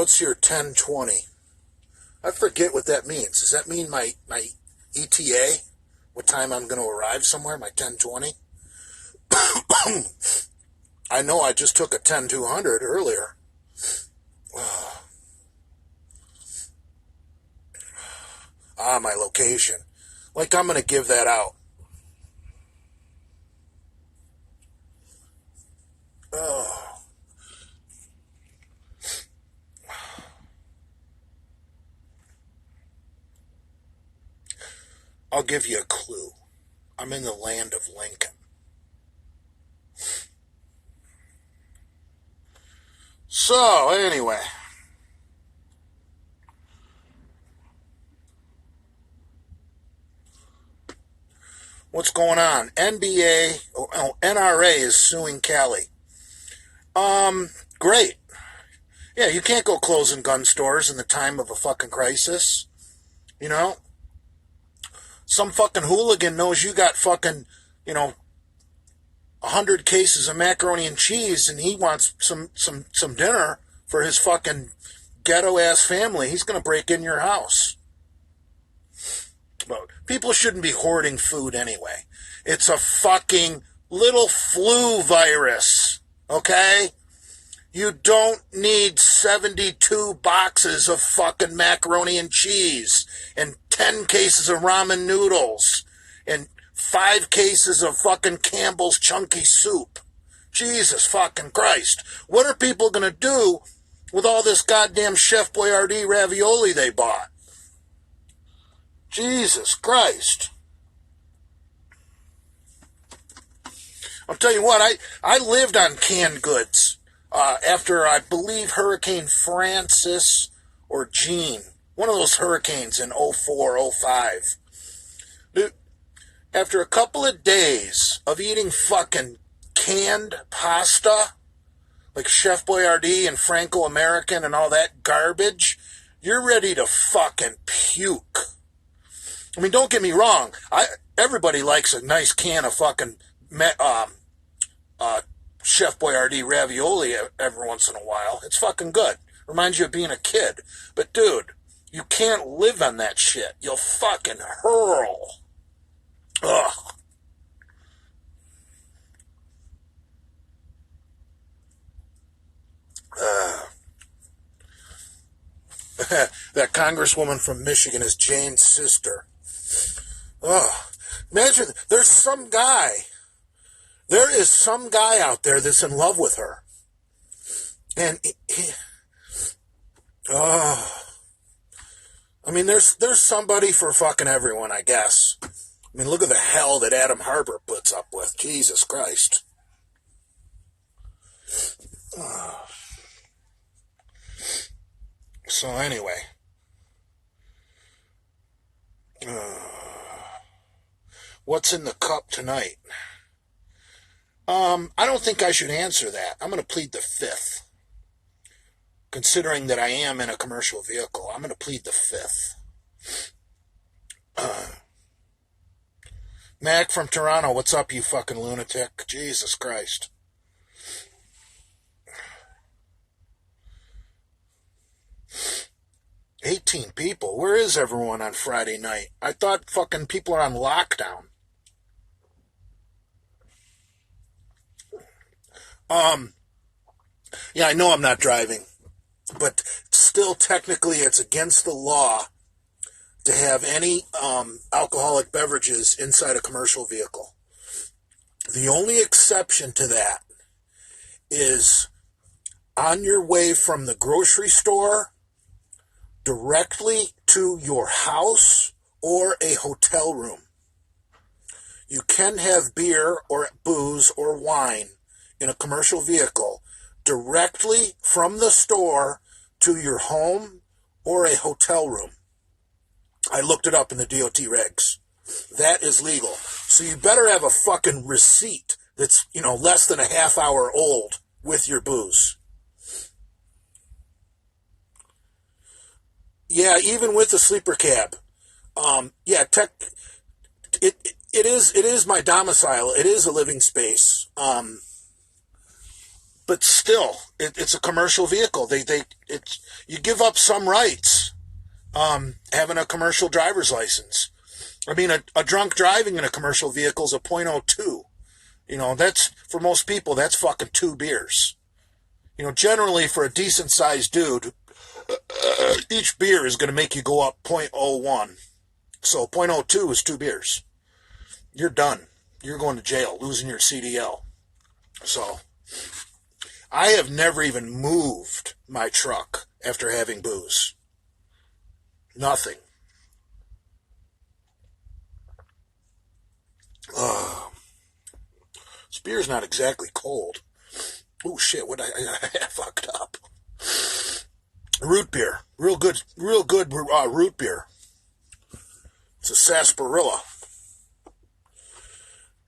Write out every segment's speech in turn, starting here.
what's your 1020? I forget what that means. Does that mean my ETA? What time I'm going to arrive somewhere? My 1020? I know I just took a 10200 earlier. My location. Like I'm going to give that out. I'll give you a clue. I'm in the land of Lincoln. So, anyway. What's going on? NRA is suing Cali. Great. Yeah, you can't go closing gun stores in the time of a fucking crisis. You know? Some fucking hooligan knows you got fucking, 100 cases of macaroni and cheese and he wants some dinner for his fucking ghetto-ass family. He's going to break in your house. But people shouldn't be hoarding food anyway. It's a fucking little flu virus, okay? You don't need 72 boxes of fucking macaroni and cheese and 10 cases of ramen noodles and 5 cases of fucking Campbell's chunky soup. Jesus fucking Christ. What are people going to do with all this goddamn Chef Boyardee ravioli they bought? Jesus Christ. I'll tell you what, I lived on canned goods after, I believe, Hurricane Francis or Jean. One of those hurricanes in 04, 05. Dude, after a couple of days of eating fucking canned pasta, like Chef Boyardee and Franco-American and all that garbage, you're ready to fucking puke. I mean, don't get me wrong. Everybody likes a nice can of fucking Chef Boyardee ravioli every once in a while. It's fucking good. Reminds you of being a kid. But dude, you can't live on that shit. You'll fucking hurl. Ugh. That congresswoman from Michigan is Jane's sister. Oh, imagine, there is some guy out there that's in love with her. And I mean, there's somebody for fucking everyone, I guess. I mean, look at the hell that Adam Harper puts up with. Jesus Christ. So anyway. What's in the cup tonight? I don't think I should answer that. I'm going to plead the fifth. Considering that I am in a commercial vehicle, I'm going to plead the fifth. Mac from Toronto, what's up, you fucking lunatic? Jesus Christ. $18 people? Where is everyone on Friday night? I thought fucking people are on lockdown. Yeah, I know I'm not driving, but still technically it's against the law to have any alcoholic beverages inside a commercial vehicle. The only exception to that is on your way from the grocery store directly to your house or a hotel room. You can have beer or booze or wine in a commercial vehicle directly from the store to your home or a hotel room. I looked it up in the DOT regs. That is legal. So you better have a fucking receipt that's, less than a half hour old with your booze. Yeah, even with the sleeper cab. It is my domicile. It is a living space. but still, it's a commercial vehicle. You give up some rights, having a commercial driver's license. I mean, a drunk driving in a commercial vehicle is a .02. That's, for most people, that's fucking 2 beers. Generally for a decent sized dude, each beer is going to make you go up .01. So .02 is 2 beers. You're done. You're going to jail, losing your CDL. So I have never even moved my truck after having booze. Nothing. This beer's not exactly cold. Oh shit, what I fucked up. Root beer. Real good root beer. It's a sarsaparilla.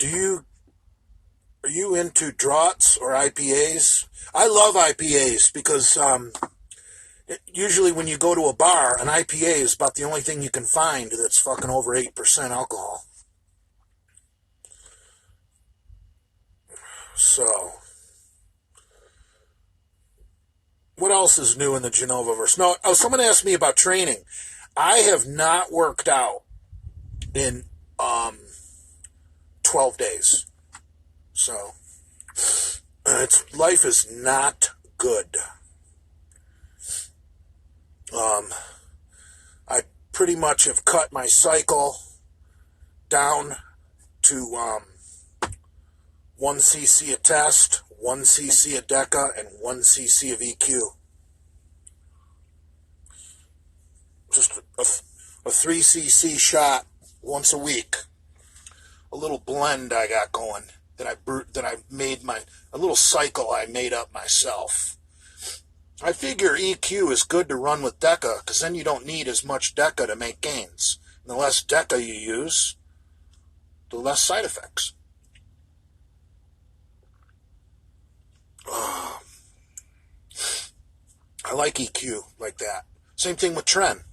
Are you into draughts or IPAs? I love IPAs because usually when you go to a bar, an IPA is about the only thing you can find that's fucking over 8% alcohol. So, what else is new in the Genova-verse? No, someone asked me about training. I have not worked out in 12 days. So, life is not good. I pretty much have cut my cycle down to 1 cc a test, 1 cc a Deca, and 1 cc of EQ. Just a 3 cc shot once a week. A little blend I got going that I made a little cycle I made up myself. I figure EQ is good to run with Deca because then you don't need as much Deca to make gains. And the less Deca you use, the less side effects. I like EQ like that. Same thing with Tren.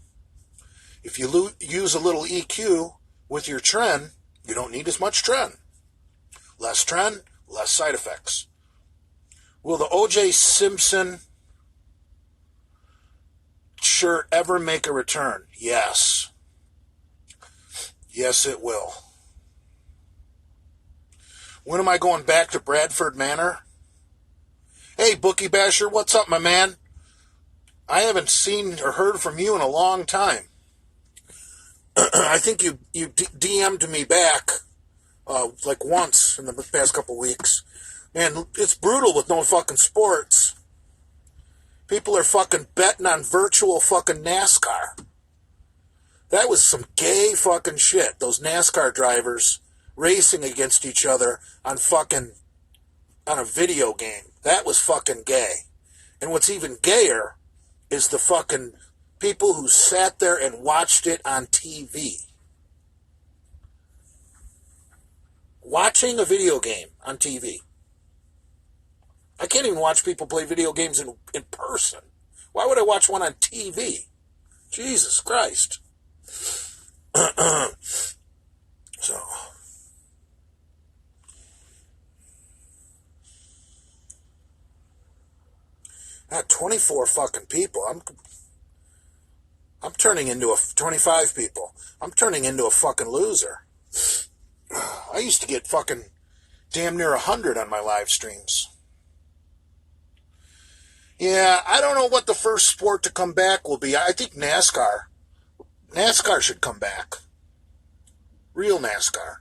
If you use a little EQ with your Tren, you don't need as much Tren. Less Tren, less side effects. Will the O.J. Simpson shirt ever make a return? Yes. Yes, it will. When am I going back to Bradford Manor? Hey, Bookie Basher, what's up, my man? I haven't seen or heard from you in a long time. I think you DM'd me back like once in the past couple weeks. Man, it's brutal with no fucking sports. People are fucking betting on virtual fucking NASCAR. That was some gay fucking shit. Those NASCAR drivers racing against each other on a video game. That was fucking gay. And what's even gayer is the fucking people who sat there and watched it on TV. Watching a video game on TV. I can't even watch people play video games in person. Why would I watch one on TV? Jesus Christ. So. Not 24 fucking people. I'm turning into 25 people. I'm turning into a fucking loser. I used to get fucking damn near 100 on my live streams. Yeah, I don't know what the first sport to come back will be. I think NASCAR. NASCAR should come back. Real NASCAR.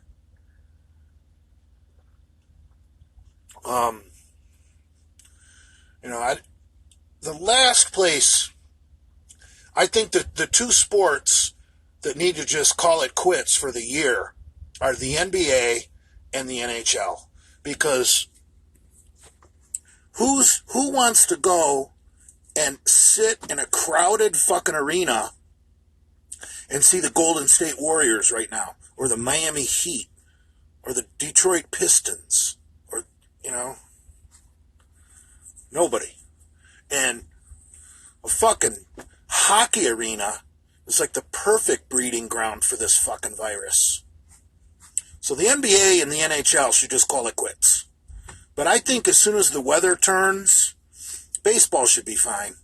The last place, I think that the two sports that need to just call it quits for the year are the NBA and the NHL. Because who wants to go and sit in a crowded fucking arena and see the Golden State Warriors right now, or the Miami Heat, or the Detroit Pistons, or, nobody. And a fucking hockey arena is like the perfect breeding ground for this fucking virus. So the NBA and the NHL should just call it quits. But I think as soon as the weather turns, baseball should be fine.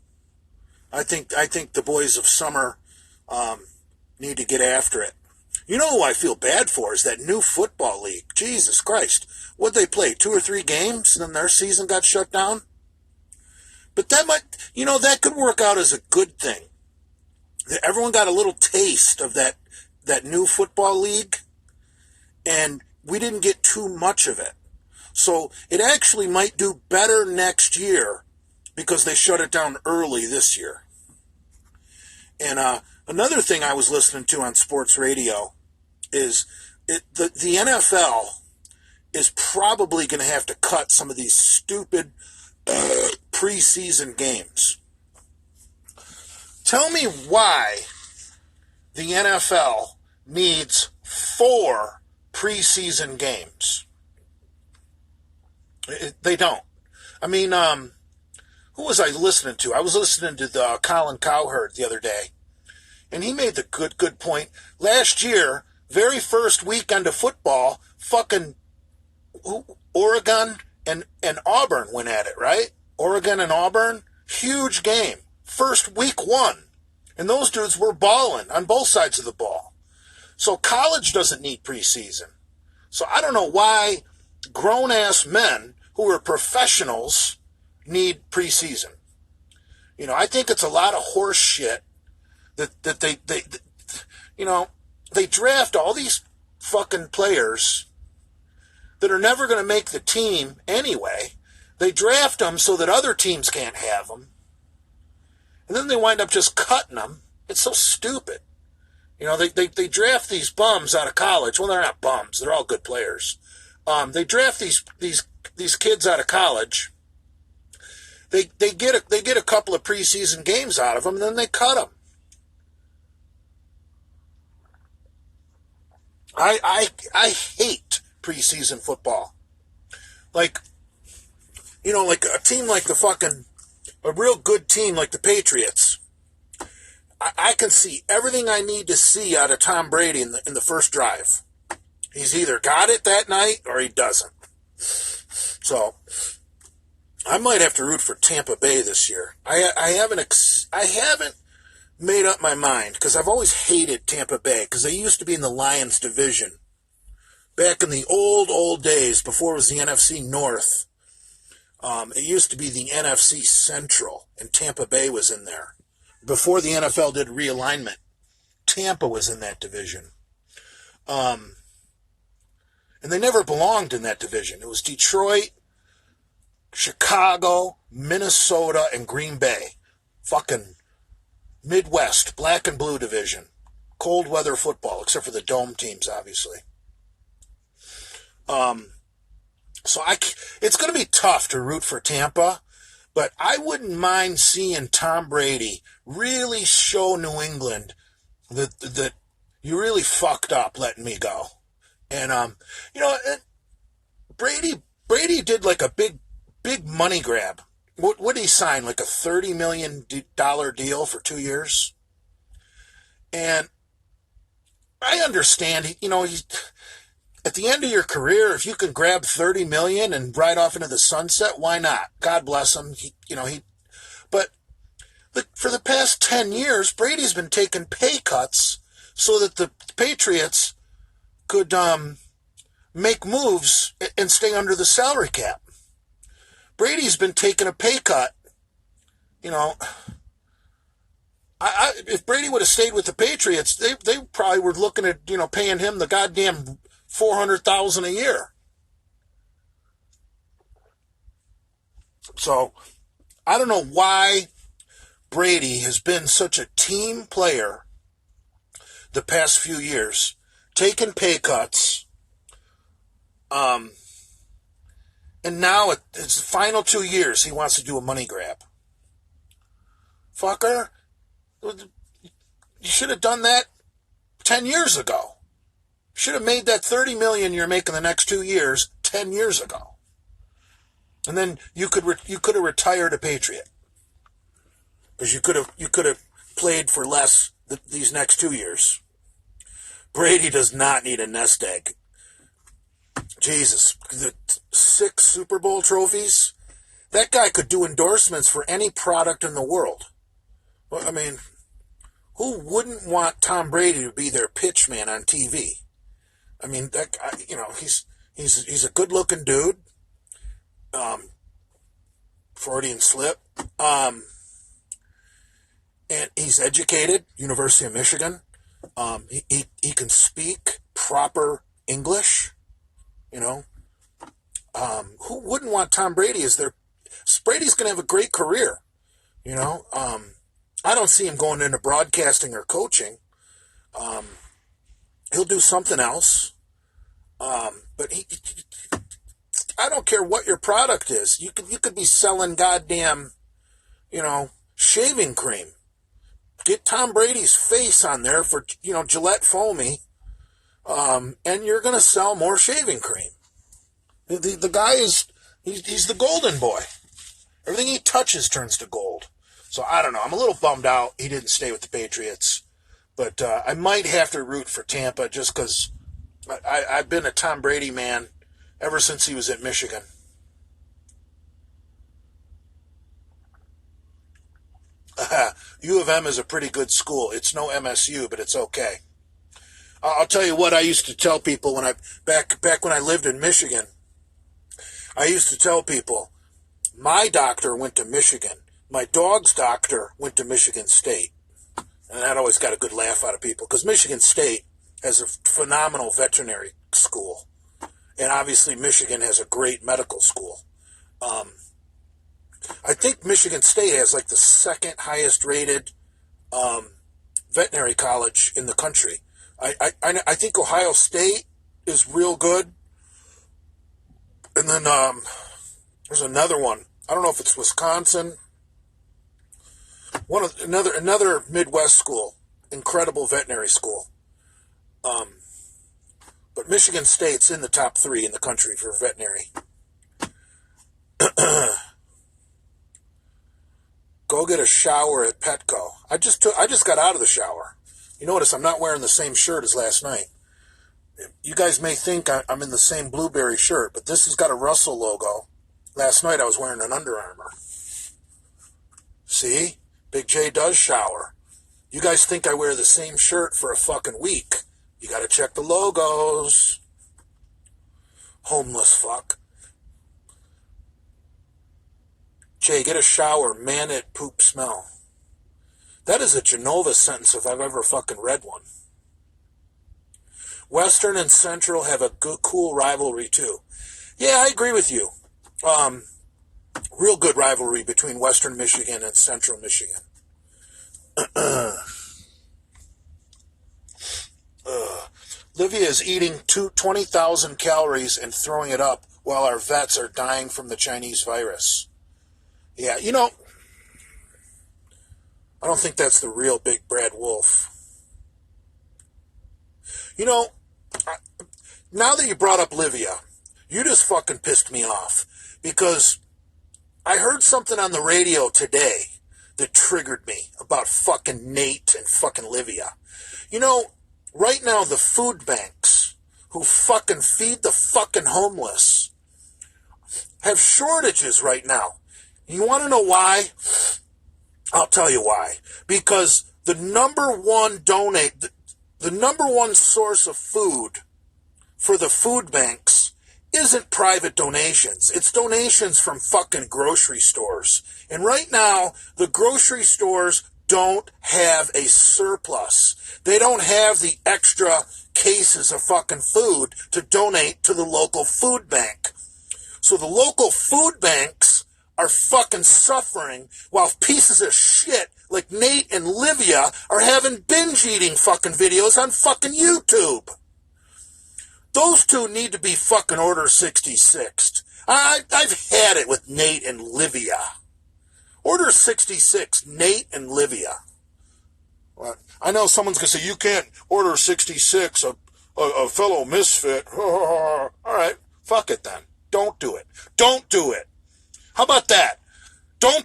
I think the boys of summer need to get after it. You know who I feel bad for is that new football league. Jesus Christ. What'd they play, 2 or 3 games, and then their season got shut down? But that might, that could work out as a good thing. Everyone got a little taste of that new football league, and we didn't get too much of it. So it actually might do better next year because they shut it down early this year. And another thing I was listening to on sports radio is the NFL is probably going to have to cut some of these stupid preseason games. Tell me why the NFL needs 4 preseason games. They don't. I mean, who was I listening to? I was listening to the Colin Cowherd the other day, and he made the good point. Last year, very first weekend of football, fucking Oregon and Auburn went at it, right? Oregon and Auburn, huge game. First week 1. And those dudes were balling on both sides of the ball. So college doesn't need preseason. So I don't know why grown-ass men who are professionals need preseason. I think it's a lot of horse shit that they draft all these fucking players that are never going to make the team anyway. They draft them so that other teams can't have them. And then they wind up just cutting them. It's so stupid. They draft these bums out of college. Well, they're not bums. They're all good players. They draft these kids out of college. They get a couple of preseason games out of them, and then they cut them. I hate preseason football. Like a team like a real good team like the Patriots. I can see everything I need to see out of Tom Brady in the first drive. He's either got it that night or he doesn't. So I might have to root for Tampa Bay this year. I haven't made up my mind because I've always hated Tampa Bay because they used to be in the Lions division back in the old days before it was the NFC North. It used to be the NFC Central, and Tampa Bay was in there. Before the NFL did realignment, Tampa was in that division. And they never belonged in that division. It was Detroit, Chicago, Minnesota, and Green Bay. Fucking Midwest, black and blue division. Cold weather football, except for the dome teams, obviously. So it's going to be tough to root for Tampa, but I wouldn't mind seeing Tom Brady really show New England that you really fucked up letting me go. And Brady did like a big money grab. What did he sign? Like a $30 million deal for 2 years? And I understand, he's at the end of your career, if you can grab $30 million and ride off into the sunset, why not? God bless him. But for the past 10 years, Brady's been taking pay cuts so that the Patriots could make moves and stay under the salary cap. Brady's been taking a pay cut. If Brady would have stayed with the Patriots, they probably were looking at paying him the goddamn $400,000 a year. So I don't know why Brady has been such a team player the past few years, taking pay cuts, and now it's the final 2 years he wants to do a money grab. Fucker, you should have done that 10 years ago. Should have made that $30 million you're making the next 2 years 10 years ago, and then you could have retired a Patriot because you could have played for less these next 2 years. Brady does not need a nest egg. Jesus, the 6 Super Bowl trophies. That guy could do endorsements for any product in the world. I mean, who wouldn't want Tom Brady to be their pitch man on TV? I mean, that guy, he's a good-looking dude. Freudian slip. And he's educated, University of Michigan. He can speak proper English. Who wouldn't want Tom Brady as their... Brady's going to have a great career. I don't see him going into broadcasting or coaching. He'll do something else. But I don't care what your product is. You could be selling goddamn, shaving cream. Get Tom Brady's face on there for, Gillette Foamy, and you're going to sell more shaving cream. The guy he's the golden boy. Everything he touches turns to gold. So I don't know. I'm a little bummed out he didn't stay with the Patriots. But I might have to root for Tampa just because I've been a Tom Brady man ever since he was at Michigan. U of M is a pretty good school. It's no MSU, but it's okay. I'll tell you what I used to tell people when back when I lived in Michigan. I used to tell people, my doctor went to Michigan. My dog's doctor went to Michigan State. And that always got a good laugh out of people because Michigan State has a phenomenal veterinary school. And obviously Michigan has a great medical school. I think Michigan State has like the second highest rated veterinary college in the country. I think Ohio State is real good. And then there's another one. I don't know if it's Wisconsin. Another Midwest school, incredible veterinary school. But Michigan State's in the top 3 in the country for veterinary. Go get a shower at Petco. I just got out of the shower. You notice I'm not wearing the same shirt as last night. You guys may think I'm in the same Blueberry shirt, but this has got a Russell logo. Last night I was wearing an Under Armour. See? Big J does shower. You guys think I wear the same shirt for a fucking week. You gotta check the logos. Homeless fuck. Jay, get a shower. Man, it poop smell. That is a Genova sentence if I've ever fucking read one. Western and Central have a good, cool rivalry too. Yeah, I agree with you. Real good rivalry between Western Michigan and Central Michigan. Livia is eating 20,000 calories and throwing it up while our vets are dying from the Chinese virus. Yeah, I don't think that's the real Big Brad Wolf. Now that you brought up Livia, you just fucking pissed me off because I heard something on the radio today that triggered me about fucking Nate and fucking Livia. Right now the food banks who fucking feed the fucking homeless have shortages right now. You want to know why? I'll tell you why. Because the number one source of food for the food banks isn't private donations. It's donations from fucking grocery stores. And right now, the grocery stores don't have a surplus. They don't have the extra cases of fucking food to donate to the local food bank. So the local food banks are fucking suffering while pieces of shit like Nate and Livia are having binge eating fucking videos on fucking YouTube. Those two need to be fucking Order 66'd. I've had it with Nate and Livia. Order 66, Nate and Livia. Well, I know someone's going to say, you can't Order 66 a fellow misfit. All right, fuck it then. Don't do it. Don't do it. How about that? Don't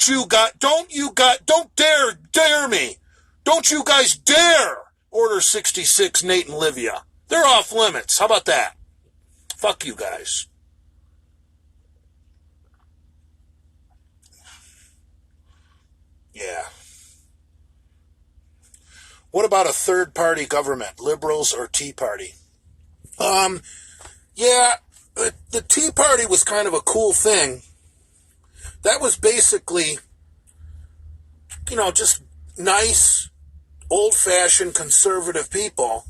dare me. Don't you guys dare Order 66, Nate and Livia. They're off limits. How about that? Fuck you guys. Yeah. What about a third-party government, liberals or Tea Party? Yeah, the Tea Party was kind of a cool thing. That was basically, just nice, old-fashioned conservative people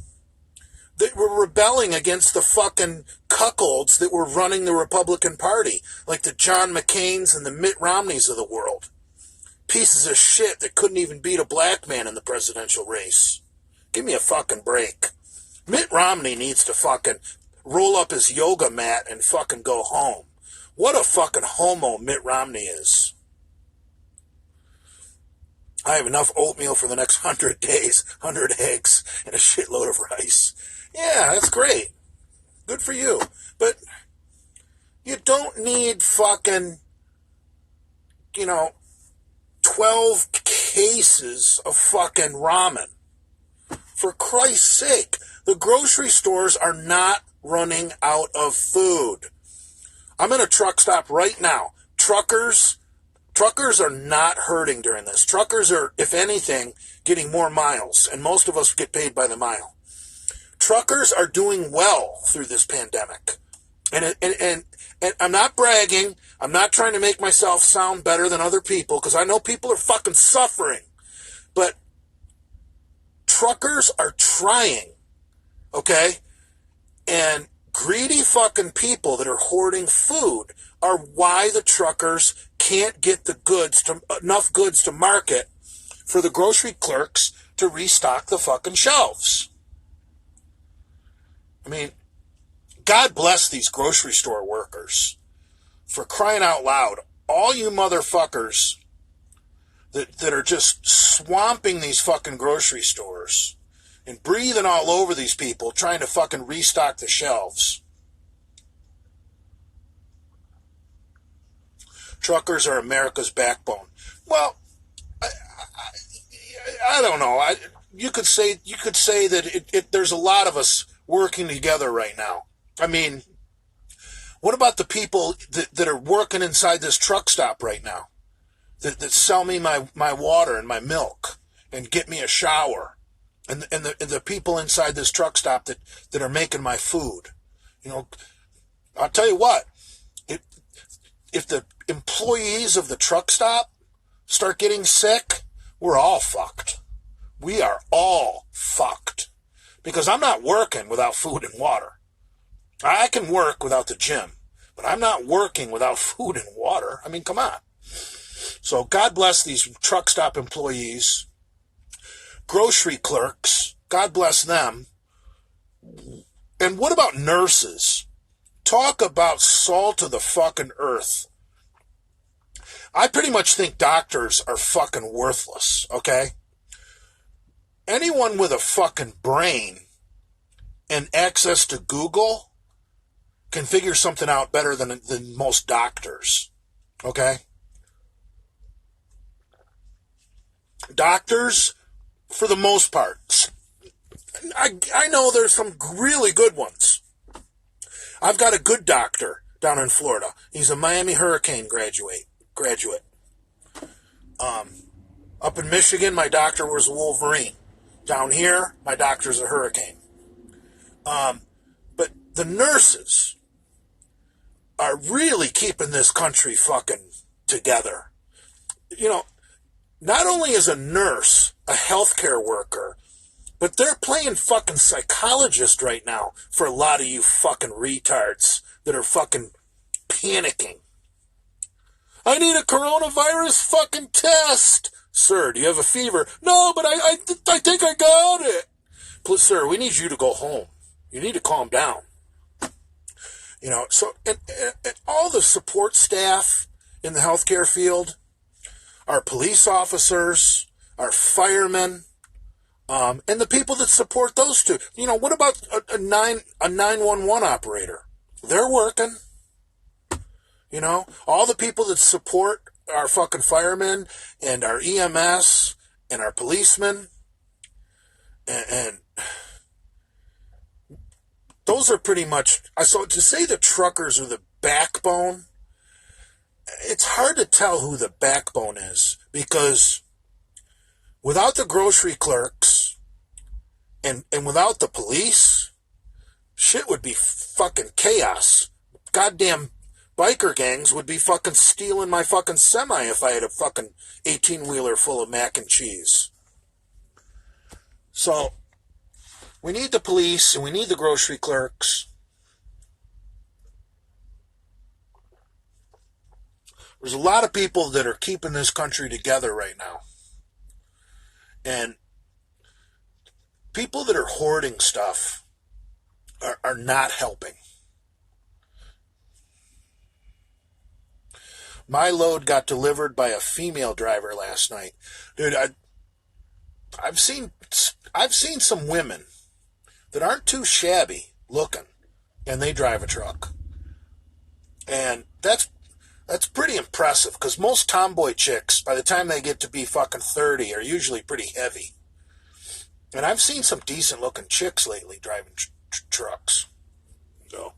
that were rebelling against the fucking cuckolds that were running the Republican Party, like the John McCains and the Mitt Romneys of the world. Pieces of shit that couldn't even beat a black man in the presidential race. Give me a fucking break. Mitt Romney needs to fucking roll up his yoga mat and fucking go home. What a fucking homo Mitt Romney is. I have enough oatmeal for the next 100 days, 100 eggs, and a shitload of rice. Yeah, that's great. Good for you. But you don't need fucking, 12 cases of fucking ramen. For Christ's sake, the grocery stores are not running out of food. I'm in a truck stop right now. Truckers are not hurting during this. Truckers are, if anything, getting more miles, and most of us get paid by the mile. Truckers are doing well through this pandemic. And I'm not bragging. I'm not trying to make myself sound better than other people, because I know people are fucking suffering. But truckers are trying, okay? And greedy fucking people that are hoarding food are why the truckers can't get enough goods to market for the grocery clerks to restock the fucking shelves. I mean, God bless these grocery store workers. For crying out loud, all you motherfuckers that are just swamping these fucking grocery stores and breathing all over these people trying to fucking restock the shelves. Truckers are America's backbone. Well, I don't know. You could say that there's a lot of us working together right now. I mean, what about the people that are working inside this truck stop right now? That sell me my water and my milk and get me a shower? And the people inside this truck stop that are making my food? I'll tell you what. If the employees of the truck stop start getting sick, we're all fucked. We are all fucked. Because I'm not working without food and water. I can work without the gym, but I'm not working without food and water. I mean, come on. So God bless these truck stop employees, grocery clerks, God bless them. And what about nurses? Talk about salt of the fucking earth. I pretty much think doctors are fucking worthless, okay? Anyone with a fucking brain and access to Google can figure something out better than most doctors, okay? Doctors, for the most part, I know there's some really good ones. I've got a good doctor down in Florida. He's a Miami Hurricane graduate. Up in Michigan, my doctor was a Wolverine. Down here, my doctor's a Hurricane. But the nurses are really keeping this country fucking together. Not only is a nurse a healthcare worker, but they're playing fucking psychologist right now for a lot of you fucking retards that are fucking panicking. I need a coronavirus fucking test. Sir, do you have a fever? No, but I think I got it. Please, sir, we need you to go home. You need to calm down. So and all the support staff in the healthcare field, our police officers, our firemen, and the people that support those two. What about a 911 operator? They're working. All the people that support our fucking firemen and our EMS and our policemen and those are pretty much, so to say the truckers are the backbone, it's hard to tell who the backbone is, because without the grocery clerks and without the police, shit would be fucking chaos. Goddamn biker gangs would be fucking stealing my fucking semi if I had a fucking 18-wheeler full of mac and cheese. So, we need the police and we need the grocery clerks. There's a lot of people that are keeping this country together right now. And people that are hoarding stuff are not helping. My load got delivered by a female driver last night. Dude, I've seen some women that aren't too shabby looking, and they drive a truck. And that's pretty impressive, because most tomboy chicks, by the time they get to be fucking 30, are usually pretty heavy. And I've seen some decent looking chicks lately driving trucks. So,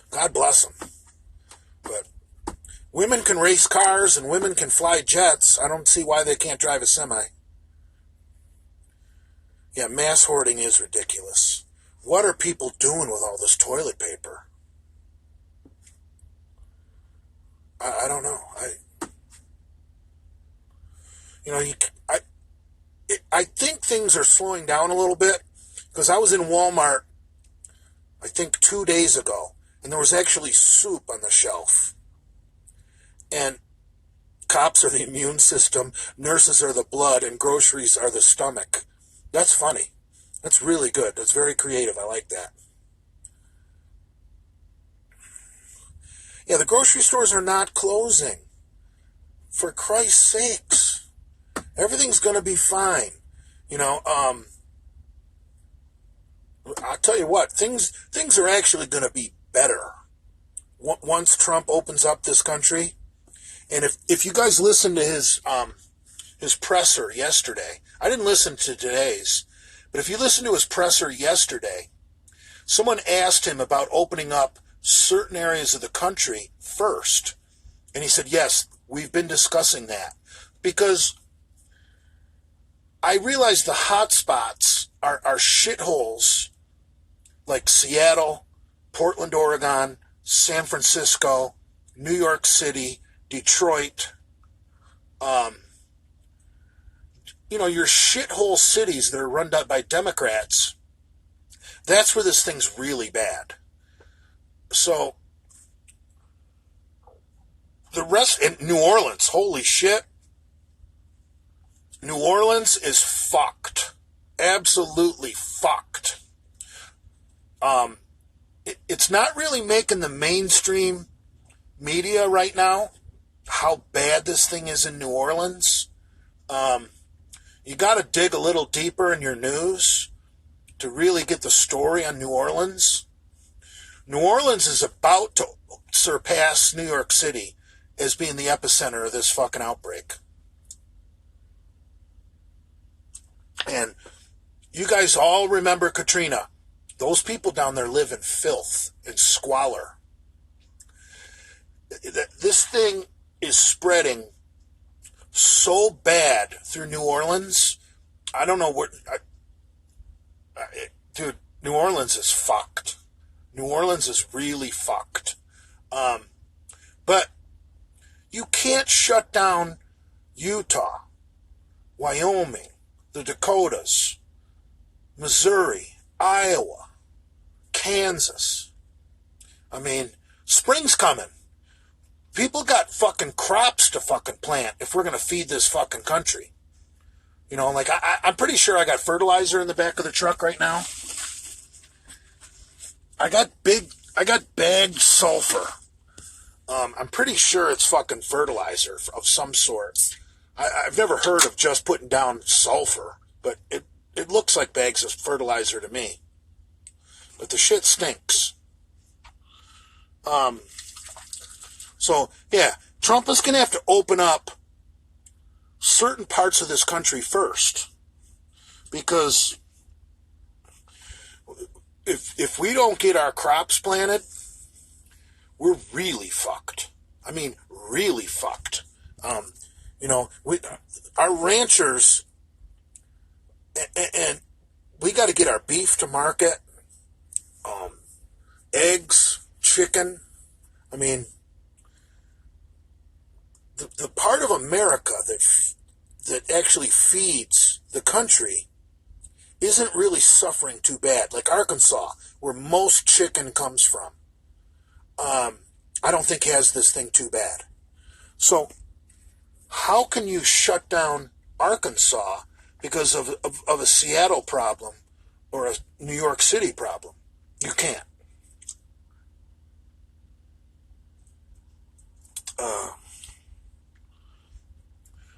God bless them. But women can race cars and women can fly jets. I don't see why they can't drive a semi. Yeah, mass hoarding is ridiculous. What are people doing with all this toilet paper? I don't know. I think things are slowing down a little bit, because I was in Walmart, I think 2 days ago, and there was actually soup on the shelf. And cops are the immune system, nurses are the blood, and groceries are the stomach. That's funny. That's really good. That's very creative. I like that. Yeah, the grocery stores are not closing. For Christ's sakes. Everything's going to be fine. I'll tell you what, things are actually going to be better once Trump opens up this country. And if you guys listen to his presser yesterday, I didn't listen to today's, but if you listen to his presser yesterday, someone asked him about opening up certain areas of the country first. And he said, yes, we've been discussing that. Because I realize the hot spots are shitholes like Seattle, Portland, Oregon, San Francisco, New York City, Detroit, your shithole cities that are run by Democrats. That's where this thing's really bad. So, the rest, in New Orleans, holy shit. New Orleans is fucked. Absolutely fucked. It's not really making the mainstream media right now how bad this thing is in New Orleans. You got to dig a little deeper in your news to really get the story on New Orleans. New Orleans is about to surpass New York City as being the epicenter of this fucking outbreak. And you guys all remember Katrina. Those people down there live in filth and squalor. This thing is spreading so bad through New Orleans. I don't know dude, New Orleans is fucked. New Orleans is really fucked. But you can't shut down Utah, Wyoming, the Dakotas, Missouri, Iowa, Kansas. I mean, spring's coming. People got fucking crops to fucking plant if we're going to feed this fucking country. I'm pretty sure I got fertilizer in the back of the truck right now. I got bagged sulfur. I'm pretty sure it's fucking fertilizer of some sort. I've never heard of just putting down sulfur, but it looks like bags of fertilizer to me. But the shit stinks. So, yeah, Trump is going to have to open up certain parts of this country first. Because, if we don't get our crops planted, we're really fucked. I mean, really fucked. Our ranchers, and we got to get our beef to market, eggs, chicken. I mean, the part of America that actually feeds the country isn't really suffering too bad. Like Arkansas, where most chicken comes from, I don't think has this thing too bad. So how can you shut down Arkansas because of a Seattle problem or a New York City problem? You can't.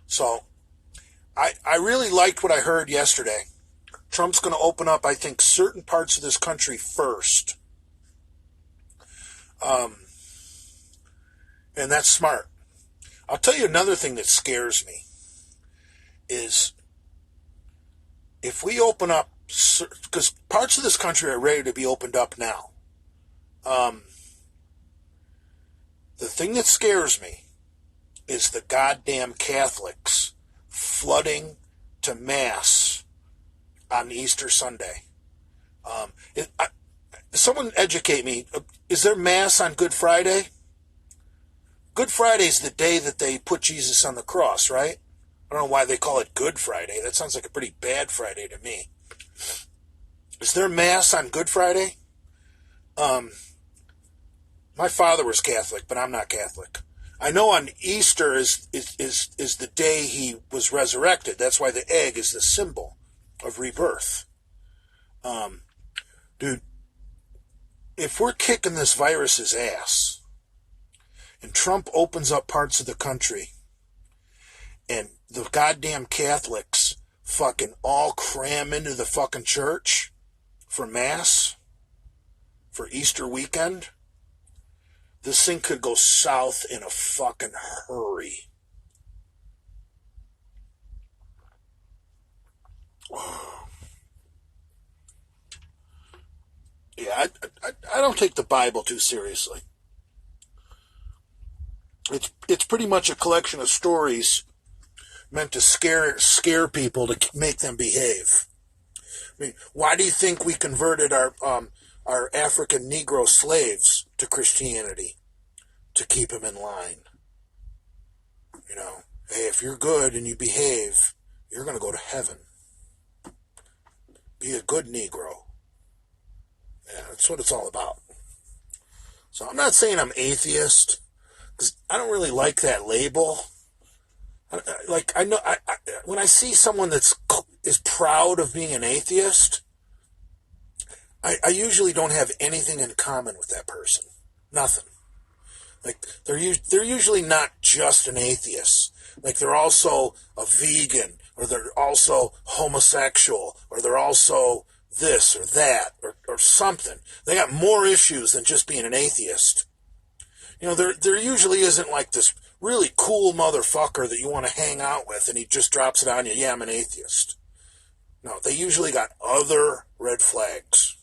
So I really liked what I heard yesterday. Trump's going to open up, I think, certain parts of this country first. And that's smart. I'll tell you another thing that scares me is if we open up, because parts of this country are ready to be opened up now. The thing that scares me is the goddamn Catholics flooding to Mass on Easter Sunday. Someone educate me. Is there Mass on Good Friday? Good Friday is the day that they put Jesus on the cross, right? I don't know why they call it Good Friday. That sounds like a pretty bad Friday to me. Is there Mass on Good Friday? My father was Catholic, but I'm not Catholic. I know on Easter is the day he was resurrected. That's why the egg is the symbol of rebirth. Dude, if we're kicking this virus's ass, and Trump opens up parts of the country, and the goddamn Catholics fucking all cram into the fucking church for Mass, for Easter weekend, this thing could go south in a fucking hurry. Yeah, I don't take the Bible too seriously. It's pretty much a collection of stories meant to scare people to make them behave. I mean, why do you think we converted our African Negro slaves to Christianity? To keep them in line. You know, hey, if you're good and you behave, you're going to go to heaven. Be a good Negro. Yeah, that's what it's all about. So I'm not saying I'm atheist, because I don't really like that label. When I see someone is proud of being an atheist, I usually don't have anything in common with that person. Nothing. Like, they're usually not just an atheist. Like, they're also a vegan, or they're also homosexual, or they're also this or that, or something. They got more issues than just being an atheist. You know, there usually isn't like this really cool motherfucker that you want to hang out with, and he just drops it on you, yeah, I'm an atheist. No, they usually got other red flags.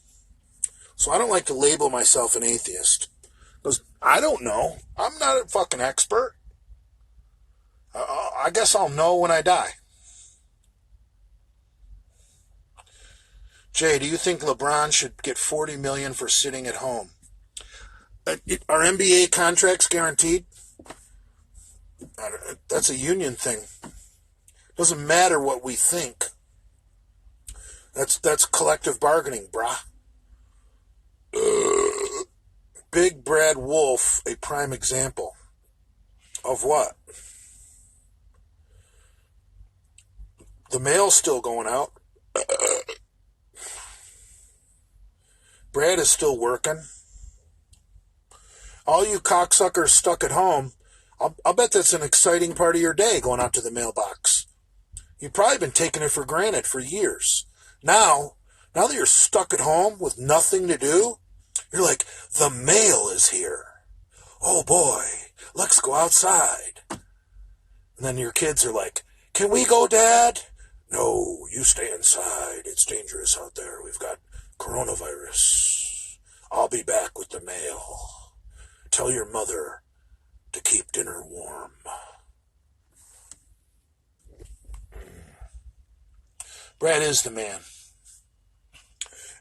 So I don't like to label myself an atheist. Because I don't know. I'm not a fucking expert. I guess I'll know when I die. Jay, do you think LeBron should get $40 million for sitting at home? Are NBA contracts guaranteed? That's a union thing. Doesn't matter what we think. That's collective bargaining, brah. Big Brad Wolf, a prime example. Of what? The mail's still going out. Brad is still working. All you cocksuckers stuck at home, I'll bet that's an exciting part of your day, going out to the mailbox. You've probably been taking it for granted for years. Now that you're stuck at home with nothing to do, you're like, the mail is here. Oh boy, let's go outside. And then your kids are like, can we go, Dad? No, you stay inside. It's dangerous out there. We've got Coronavirus. I'll be back with the mail. Tell your mother to keep dinner warm. Brad is the man.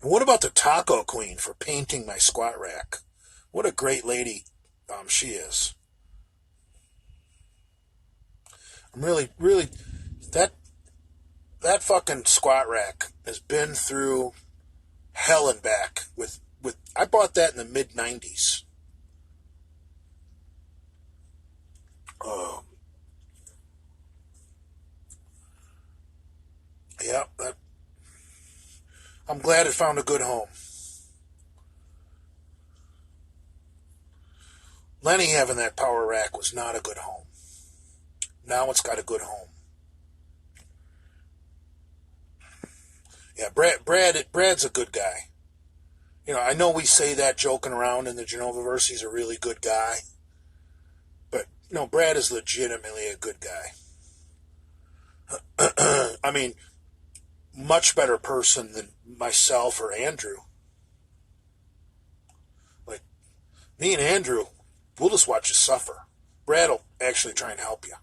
And what about the Taco Queen for painting my squat rack? What a great lady she is. I'm really, that fucking squat rack has been through hell and back with I bought that in the mid-90s. Yeah, I'm glad it found a good home. Lenny having that power rack was not a good home. Now it's got a good home. Yeah, Brad's a good guy. You know, I know we say that joking around in the Genovaverse, he's a really good guy. But, no, Brad is legitimately a good guy. I mean, much better person than myself or Andrew. Like, me and Andrew, we'll just watch you suffer. Brad will actually try and help you.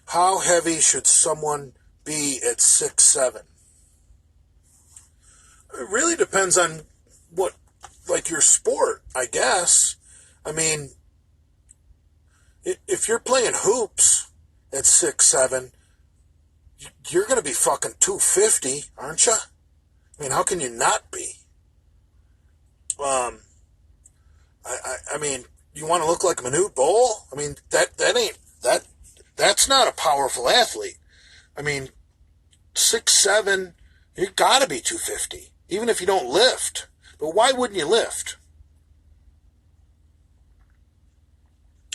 How heavy should someone be at 6'7"? It really depends on what, like your sport, I guess. I mean, if you're playing hoops at 6'7", you're going to be fucking 250, aren't you? I mean, how can you not be? I mean, you want to look like Manute Bol? I mean, that's not a powerful athlete. I mean, 6'7", you got to be 250, even if you don't lift. But why wouldn't you lift?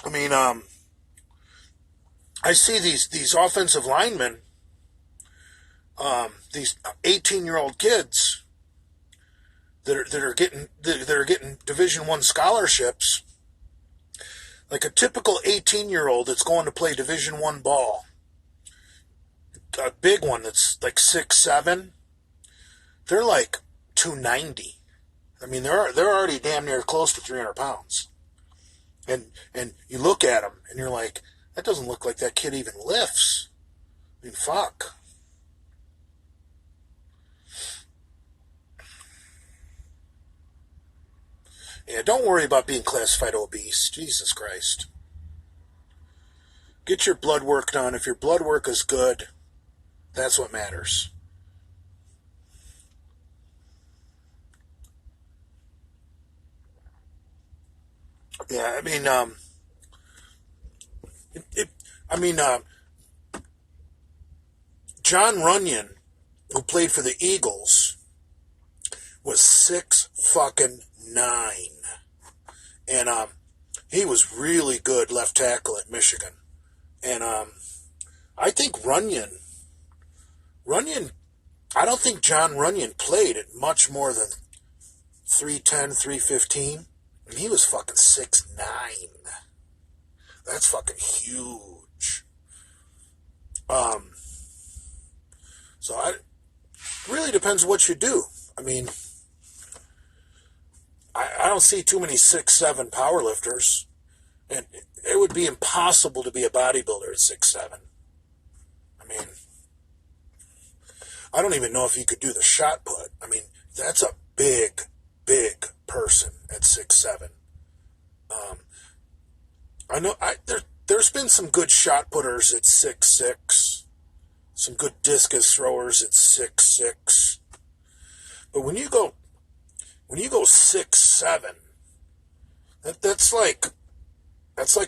I mean, I see these offensive linemen, these 18-year-old kids that are getting Division I scholarships. Like a typical 18-year-old that's going to play Division I ball, a big one that's like 6'7", they're like 290. I mean, they're already damn near close to 300 pounds. And you look at them and you're like, that doesn't look like that kid even lifts. I mean, fuck. Yeah, don't worry about being classified obese. Jesus Christ. Get your blood work done. If your blood work is good, that's what matters. Yeah, I mean, John Runyon, who played for the Eagles, was 6'9". And he was really good left tackle at Michigan. And I think Runyon, I don't think John Runyon played at much more than 310, 315. And he was fucking 6'9". That's fucking huge. So it really depends what you do. I mean, I don't see too many 6'7" powerlifters, and it would be impossible to be a bodybuilder at 6'7". I mean, I don't even know if you could do the shot put. I mean, that's a big person at 6'7". I know there's been some good shot putters at 6'6", some good discus throwers at 6'6", but when you go 6'7", that's like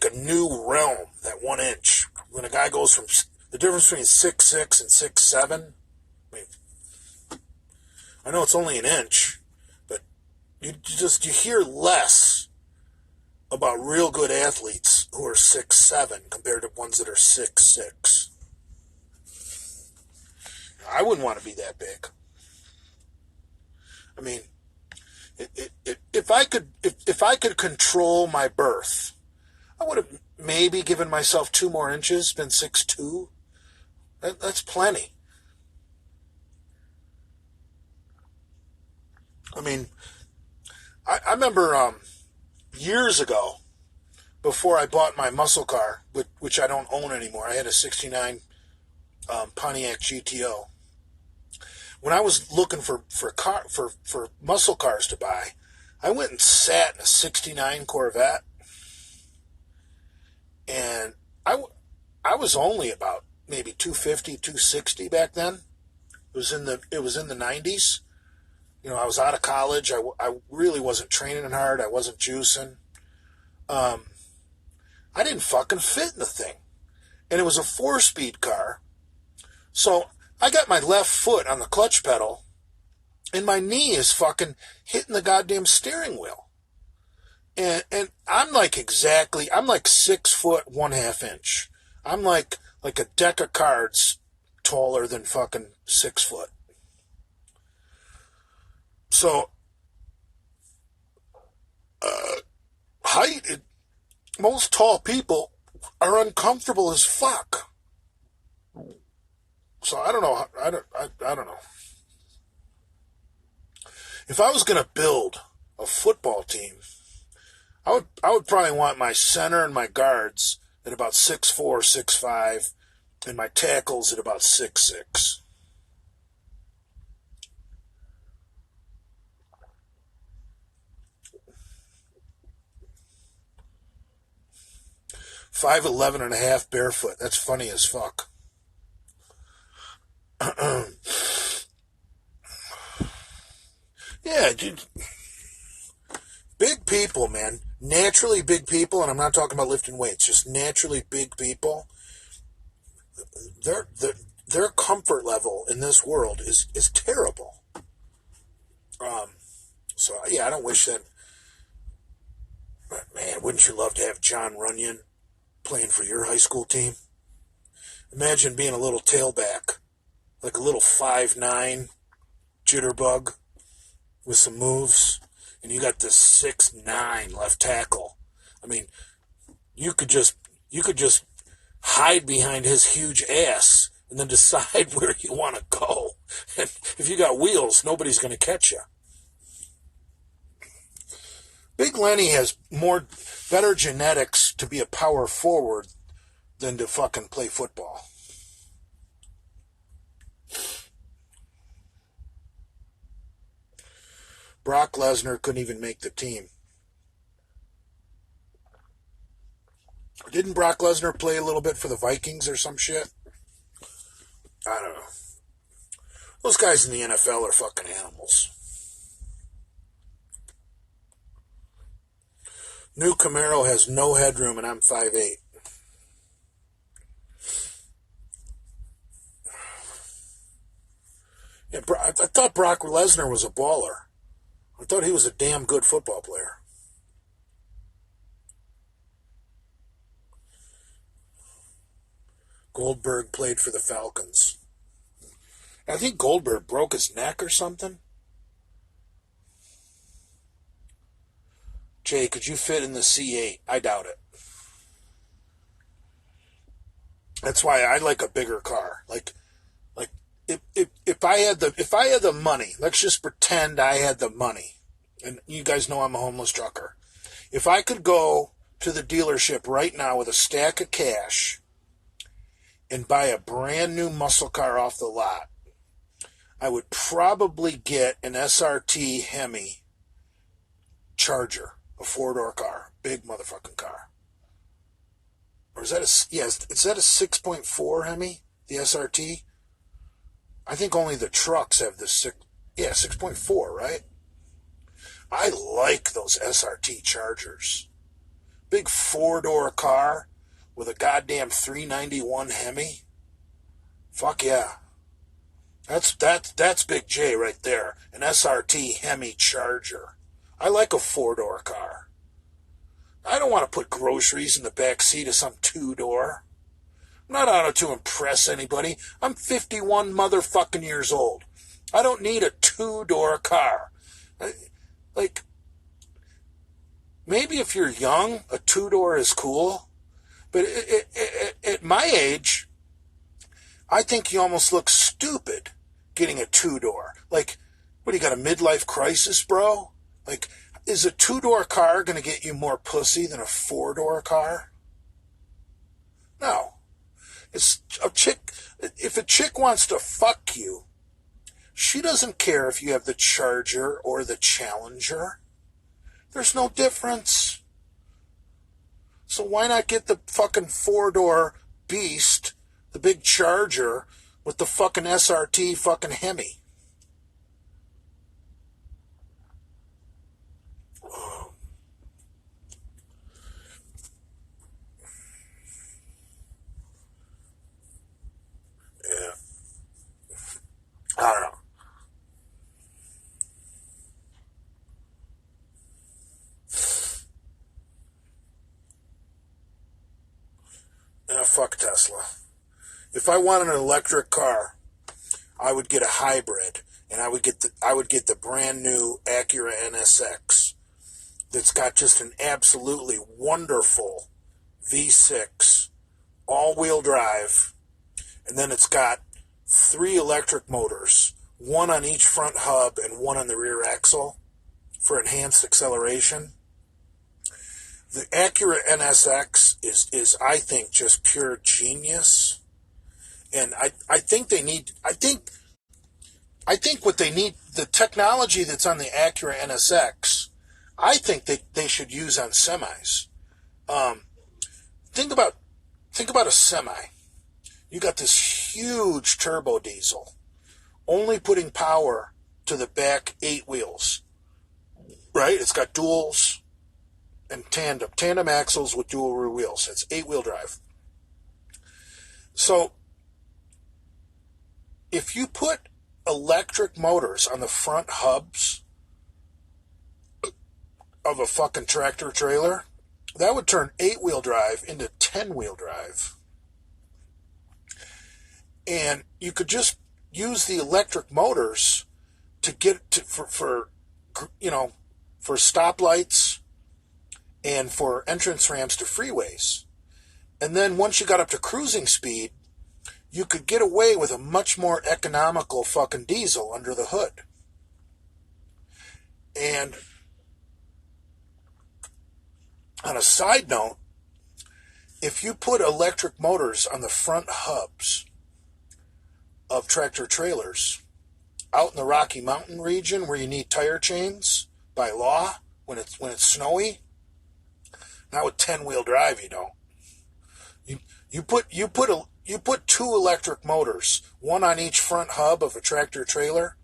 a new realm. That 1 inch. When a guy goes from the difference between 6'6" and 6'7", I mean, I know it's only an inch, but you hear less about real good athletes who are 6'7" compared to ones that are 6'6". I wouldn't want to be that big. I mean, if I could control my birth, I would have maybe given myself 2 more inches, been 6'2", That's plenty. I mean, I remember years ago, before I bought my muscle car, which I don't own anymore. I had a '69 Pontiac GTO. When I was looking for muscle cars to buy, I went and sat in a '69 Corvette, and I was only about maybe 250, 260 back then. It was in the 90s. I was out of college. I really wasn't training hard. I wasn't juicing. Um, I didn't fucking fit in the thing. And it was a 4-speed car. So I got my left foot on the clutch pedal, and my knee is fucking hitting the goddamn steering wheel. And I'm like 6 foot 1/2 inch. I'm like a deck of cards taller than fucking 6 foot. So height, most tall people are uncomfortable as fuck. So I don't know. I don't know. If I was gonna build a football team, I would probably want my center and my guards at about 6'4", 6'5", and my tackles at about 6'6". 5'11.5" barefoot. That's funny as fuck. Yeah, dude. Big people, man. Naturally big people, and I'm not talking about lifting weights, just naturally big people. Their their, their comfort level in this world is terrible. Um, so yeah, I don't wish that. But man, wouldn't you love to have John Runyon playing for your high school team? Imagine being a little tailback, like a little 5'9" jitterbug with some moves, and you got this 6'9" left tackle. I mean, you could just hide behind his huge ass and then decide where you want to go. And if you got wheels, nobody's going to catch you. Big Lenny has better genetics to be a power forward than to fucking play football. Brock Lesnar couldn't even make the team. Didn't Brock Lesnar play a little bit for the Vikings or some shit? I don't know. Those guys in the NFL are fucking animals. New Camaro has no headroom and I'm 5'8". Yeah, I thought Brock Lesnar was a baller. I thought he was a damn good football player. Goldberg played for the Falcons. I think Goldberg broke his neck or something. Jay, could you fit in the C8? I doubt it. That's why I like a bigger car. Like if I had the money, let's just pretend I had the money. And you guys know I'm a homeless trucker. If I could go to the dealership right now with a stack of cash and buy a brand new muscle car off the lot, I would probably get an SRT Hemi Charger, a 4-door car, big motherfucking car. Or is that is that a 6.4 Hemi, the SRT? I think only the trucks have the 6.4, right? I like those SRT Chargers. Big 4-door car with a goddamn 391 Hemi. Fuck yeah. That's Big J right there. An SRT Hemi Charger. I like a 4-door car. I don't want to put groceries in the back seat of some 2-door. I'm not out to impress anybody. I'm 51 motherfucking years old. I don't need a 2-door car. Like, maybe if you're young, a 2-door is cool. But at my age, I think you almost look stupid getting a two-door. Like, what, do you got a midlife crisis, bro? Like, is a two-door car going to get you more pussy than a four-door car? No. It's a chick. If a chick wants to fuck you, she doesn't care if you have the Charger or the Challenger. There's no difference. So why not get the fucking four-door beast, the big Charger, with the fucking SRT fucking Hemi? Yeah. I don't know. Yeah, fuck Tesla. If I wanted an electric car, I would get a hybrid, and I would get the brand new Acura NSX that's got just an absolutely wonderful V6 all-wheel drive, and then it's got 3 electric motors, one on each front hub and one on the rear axle for enhanced acceleration. The Acura NSX is I think just pure genius, and I think what they need, the technology that's on the Acura NSX, I think they should use on semis. Think about a semi. You got this huge turbo diesel, only putting power to the back 8 wheels, right? It's got duals and tandem axles with dual rear wheels. It's 8-wheel drive. So if you put electric motors on the front hubs of a fucking tractor trailer, that would turn 8-wheel drive into 10-wheel drive. And you could just use the electric motors to get to, for stoplights and for entrance ramps to freeways. And then once you got up to cruising speed, you could get away with a much more economical fucking diesel under the hood. And on a side note, if you put electric motors on the front hubs of tractor trailers out in the Rocky Mountain region where you need tire chains by law when it's snowy, not with 10-wheel drive, you don't. You put 2 electric motors, one on each front hub of a tractor trailer,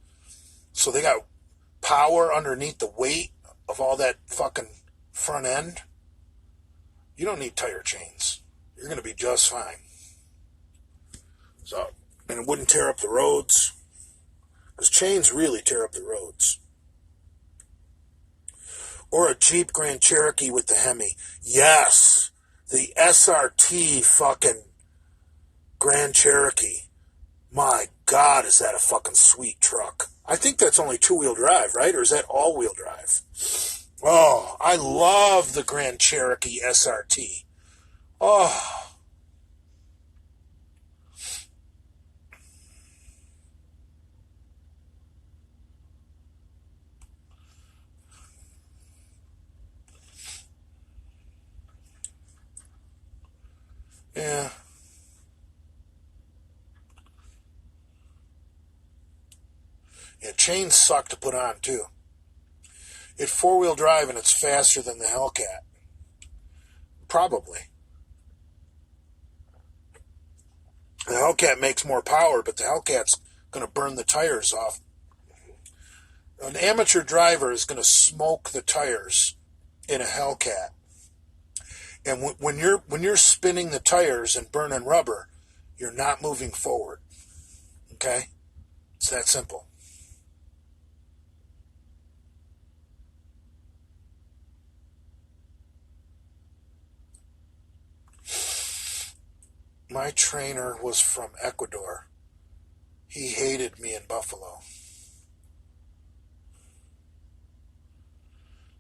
so they got power underneath the weight of all that fucking front end. You don't need tire chains. You're going to be just fine. So, and it wouldn't tear up the roads, because chains really tear up the roads. Or a Jeep Grand Cherokee with the Hemi. Yes, the SRT fucking Grand Cherokee. My God, is that a fucking sweet truck. I think that's only 2-wheel drive, right? Or is that all-wheel drive? Oh, I love the Grand Cherokee SRT. Oh. Yeah. Yeah, chains suck to put on, too. It's 4-wheel drive and it's faster than the Hellcat. Probably. The Hellcat makes more power, but the Hellcat's going to burn the tires off. An amateur driver is going to smoke the tires in a Hellcat. And when you're spinning the tires and burning rubber, you're not moving forward. Okay? It's that simple. My trainer was from Ecuador. He hated me in Buffalo.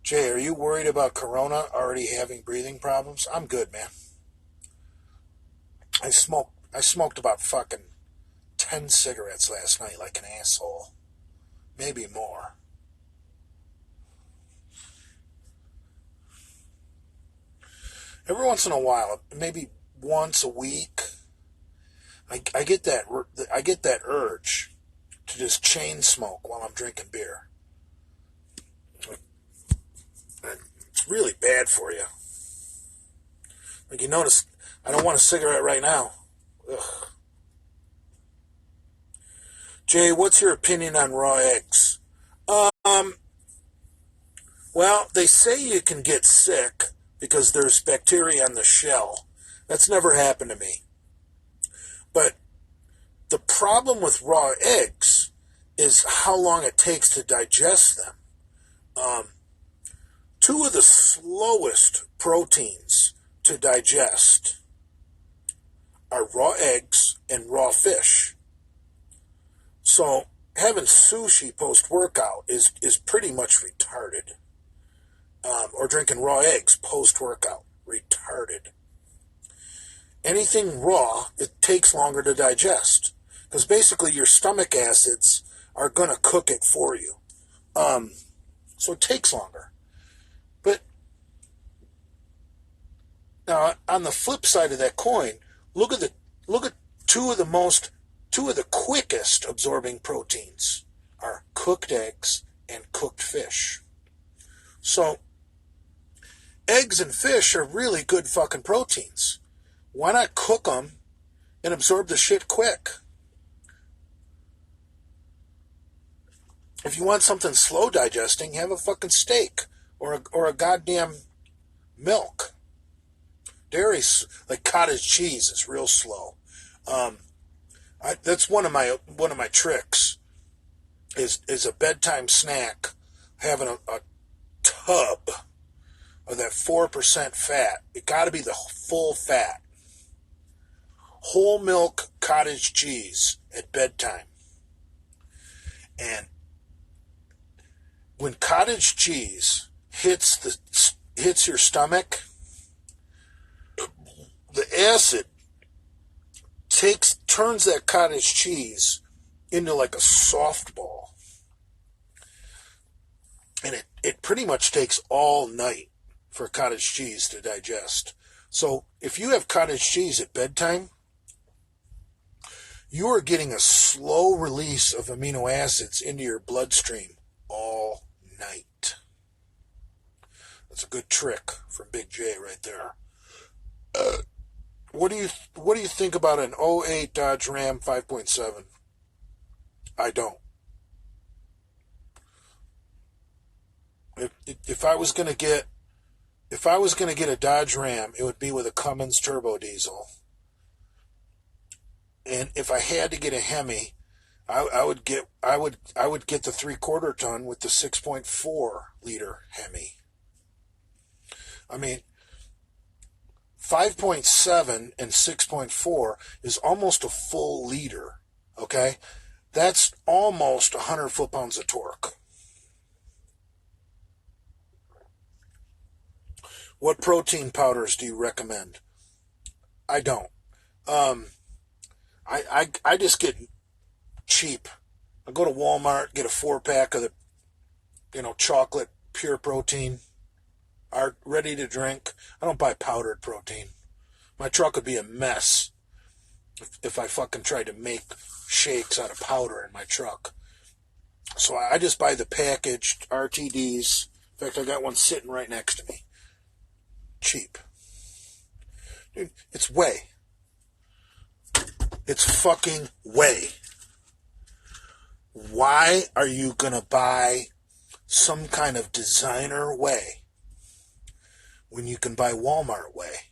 Jay, are you worried about Corona already having breathing problems? I'm good, man. I smoked about fucking 10 cigarettes last night like an asshole. Maybe more. Every once in a while, maybe once a week, I get that urge to just chain smoke while I'm drinking beer. It's really bad for you. Like, you notice, I don't want a cigarette right now. Ugh. Jay, what's your opinion on raw eggs? Well, they say you can get sick because there's bacteria on the shell. That's never happened to me. But the problem with raw eggs is how long it takes to digest them. Two of the slowest proteins to digest are raw eggs and raw fish. So having sushi post-workout is pretty much retarded. Or drinking raw eggs post-workout, retarded. Anything raw, it takes longer to digest. Because basically your stomach acids are going to cook it for you. So it takes longer. But now on the flip side of that coin, look at two of the quickest absorbing proteins are cooked eggs and cooked fish. So eggs and fish are really good fucking proteins. Why not cook them and absorb the shit quick? If you want something slow digesting, have a fucking steak or a goddamn milk. Dairy, like cottage cheese, is real slow. That's one of my tricks. Is a bedtime snack, having a tub of that 4% fat. It got to be the full fat. Whole milk cottage cheese at bedtime. And when cottage cheese hits your stomach, the acid turns that cottage cheese into like a softball. And it pretty much takes all night for cottage cheese to digest. So if you have cottage cheese at bedtime, you are getting a slow release of amino acids into your bloodstream all night. That's a good trick from Big J right there. What do you think about an '08 Dodge Ram 5.7? I don't. If I was gonna get a Dodge Ram, it would be with a Cummins turbo diesel. And if I had to get a Hemi, I would get the 3/4 ton with the 6.4 liter Hemi. I mean, 5.7 and 6.4 is almost a full liter. Okay, that's almost 100 foot-pounds of torque. What protein powders do you recommend? I don't. I just get cheap. I go to Walmart, get a 4-pack of the, chocolate pure protein, ready to drink. I don't buy powdered protein. My truck would be a mess if I fucking tried to make shakes out of powder in my truck. So I just buy the packaged RTDs. In fact, I got one sitting right next to me. Cheap. Dude, it's whey. It's fucking whey. Why are you gonna buy some kind of designer whey when you can buy Walmart whey?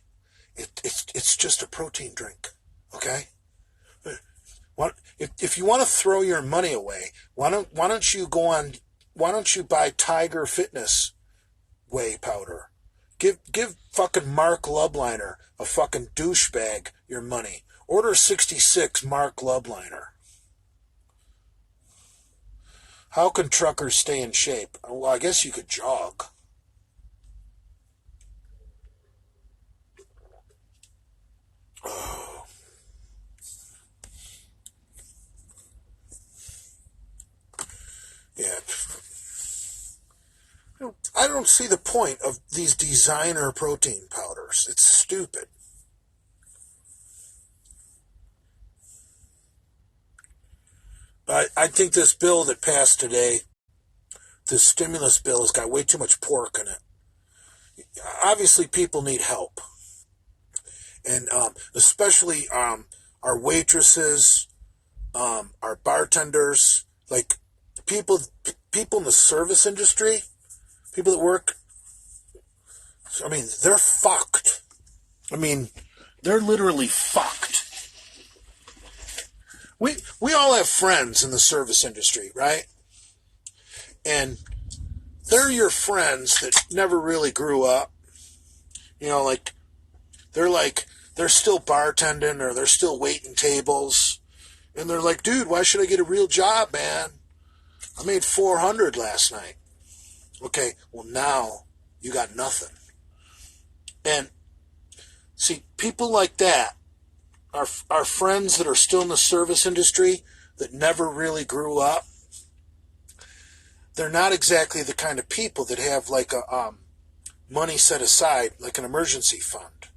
It's just a protein drink, okay? If you want to throw your money away, why don't you buy Tiger Fitness whey powder? Give fucking Mark Lubliner, a fucking douchebag, your money. Order 66 Mark Lubliner. How can truckers stay in shape? Well, I guess you could jog. Oh. I don't see the point of these designer protein powders. It's stupid. I think this bill that passed today, this stimulus bill, has got way too much pork in it. Obviously, people need help. And especially our waitresses, our bartenders, like people in the service industry, people that work, I mean, they're fucked. I mean, they're literally fucked. We all have friends in the service industry, right? And they're your friends that never really grew up. You know, they're still bartending or they're still waiting tables. And they're like, dude, why should I get a real job, man? I made $400 last night. Okay, well now you got nothing. And see, people like that, our friends that are still in the service industry that never really grew up, they're not exactly the kind of people that have like a money set aside, like an emergency fund.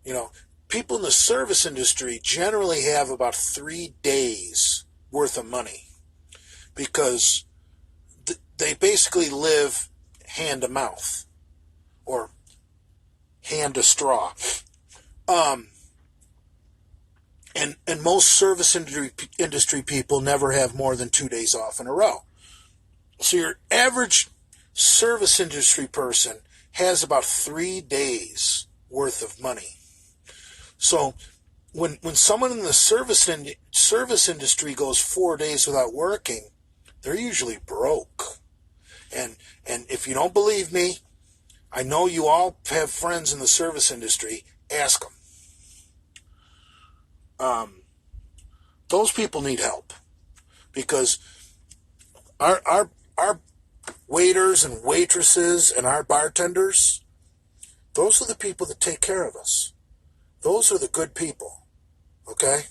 You know, people in the service industry generally have about 3 days worth of money because they basically live hand to mouth or hand to straw. And most service industry people never have more than 2 days off in a row. So your average service industry person has about 3 days worth of money. So when someone in the service industry goes 4 days without working, they're usually broke. And if you don't believe me, I know you all have friends in the service industry. Ask them. Those people need help because our waiters and waitresses and our bartenders, those are the people that take care of us. Those are the good people. Okay?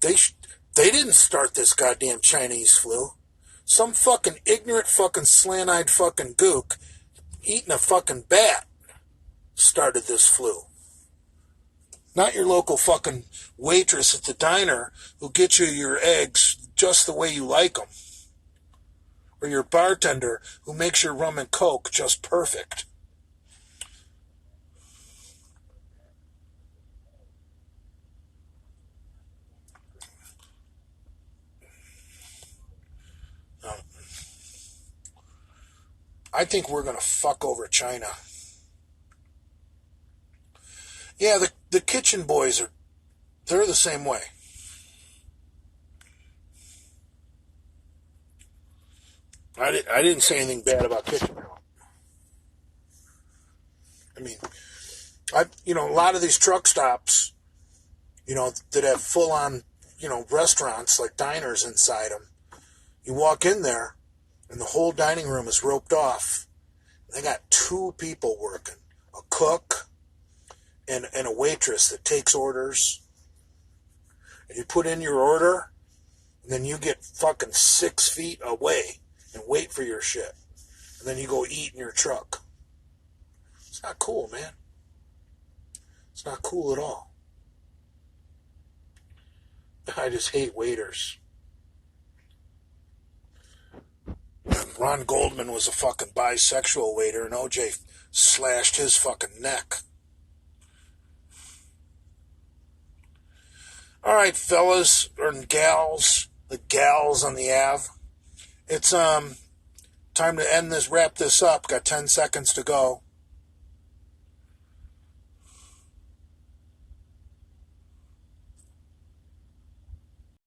They didn't start this goddamn Chinese flu. Some fucking ignorant fucking slant-eyed fucking gook eating a fucking bat started this flu. Not your local fucking waitress at the diner who gets you your eggs just the way you like them. Or your bartender who makes your rum and coke just perfect. I think we're going to fuck over China. Yeah, the kitchen boys they're the same way. I didn't say anything bad about kitchen. I mean, a lot of these truck stops, that have full on, restaurants like diners inside them. You walk in there and the whole dining room is roped off. They got 2 people working, a cook and a waitress that takes orders. And you put in your order, and then you get fucking 6 feet away and wait for your shit. And then you go eat in your truck. It's not cool, man. It's not cool at all. I just hate waiters. Ron Goldman was a fucking bisexual waiter, and OJ slashed his fucking neck. All right, fellas and gals, the gals on the Ave. It's time to wrap this up. Got 10 seconds to go.